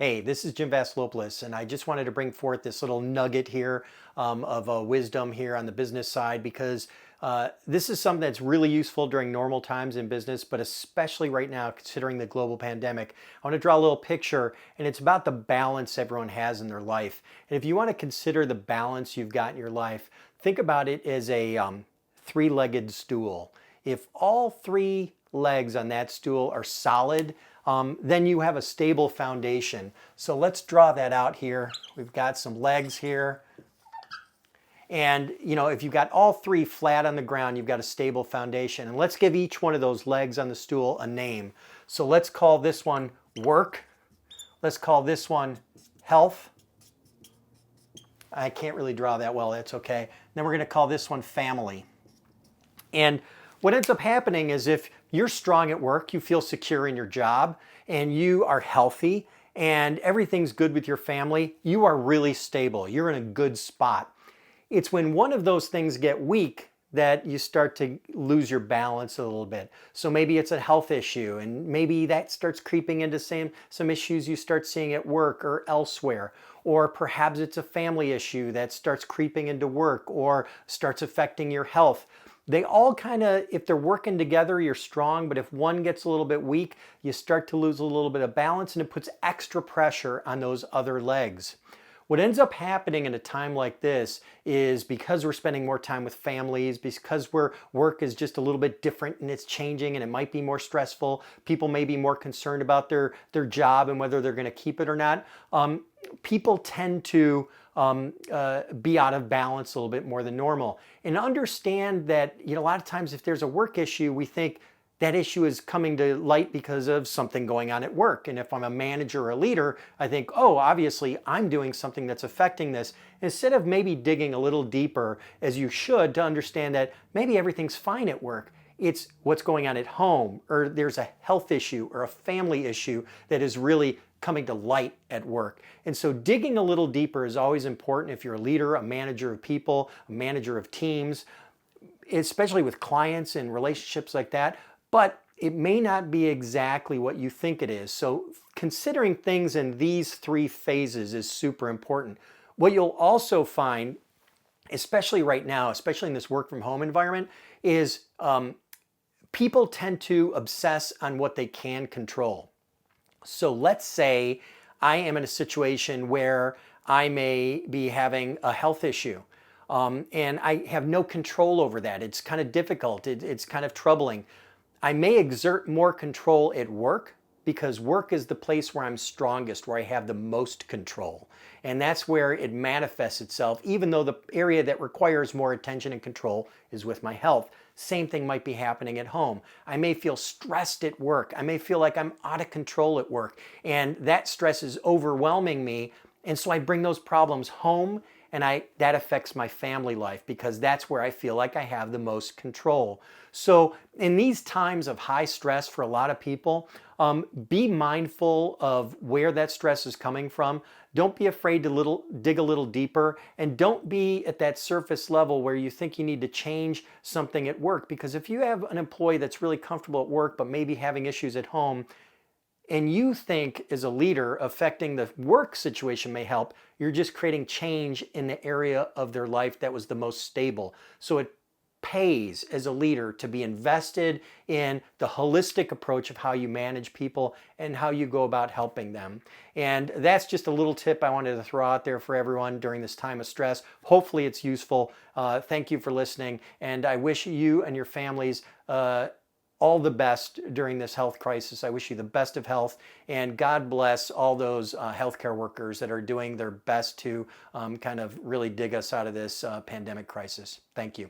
Hey, this is Jim Vasilopoulos, and I just wanted to bring forth this little nugget here of wisdom here on the business side because this is something that's really useful during normal times in business, but especially right now, considering the global pandemic. I want to draw a little picture, and it's about the balance everyone has in their life. And if you want to consider the balance you've got in your life, think about it as a three-legged stool. If all three legs on that stool are solid, then you have a stable foundation. So let's draw that out here. We've got some legs here. And if you've got all three flat on the ground, you've got a stable foundation. And let's give each one of those legs on the stool a name. So let's call this one work. Let's call this one health. I can't really draw that well, that's okay. Then we're going to call this one family. And what ends up happening is if you're strong at work, you feel secure in your job, and you are healthy, and everything's good with your family, you are really stable. You're in a good spot. It's when one of those things get weak that you start to lose your balance a little bit. So maybe it's a health issue, and maybe that starts creeping into some issues you start seeing at work or elsewhere. Or perhaps it's a family issue that starts creeping into work or starts affecting your health. They all kind of, if they're working together, you're strong, but if one gets a little bit weak, you start to lose a little bit of balance, and it puts extra pressure on those other legs. What ends up happening in a time like this is because we're spending more time with families, because work is just a little bit different and it's changing and it might be more stressful, people may be more concerned about their job and whether they're going to keep it or not. People tend to be out of balance a little bit more than normal. And understand that a lot of times if there's a work issue, we think that issue is coming to light because of something going on at work. And if I'm a manager or a leader, I think, oh, obviously I'm doing something that's affecting this. Instead of maybe digging a little deeper, as you should, to understand that maybe everything's fine at work. It's what's going on at home, or there's a health issue or a family issue that is really coming to light at work. And so digging a little deeper is always important if you're a leader, a manager of people, a manager of teams, especially with clients and relationships like that. But it may not be exactly what you think it is. So considering things in these three phases is super important. What you'll also find, especially right now, especially in this work from home environment, is people tend to obsess on what they can control. So let's say I am in a situation where I may be having a health issue and I have no control over that. It's kind of difficult. It's kind of troubling. I may exert more control at work because work is the place where I'm strongest, where I have the most control. And that's where it manifests itself, even though the area that requires more attention and control is with my health. Same thing might be happening at home. I may feel stressed at work. I may feel like I'm out of control at work, and that stress is overwhelming me. And so I bring those problems home, and that affects my family life because that's where I feel like I have the most control. So in these times of high stress for a lot of people, be mindful of where that stress is coming from. Don't be afraid to dig a little deeper, and don't be at that surface level where you think you need to change something at work. Because if you have an employee that's really comfortable at work but maybe having issues at home, and you think as a leader affecting the work situation may help, you're just creating change in the area of their life that was the most stable. So it pays as a leader to be invested in the holistic approach of how you manage people and how you go about helping them. And that's just a little tip I wanted to throw out there for everyone during this time of stress. Hopefully it's useful. Thank you for listening, and I wish you and your families all the best during this health crisis. I wish you the best of health, and God bless all those healthcare workers that are doing their best to kind of really dig us out of this pandemic crisis. Thank you.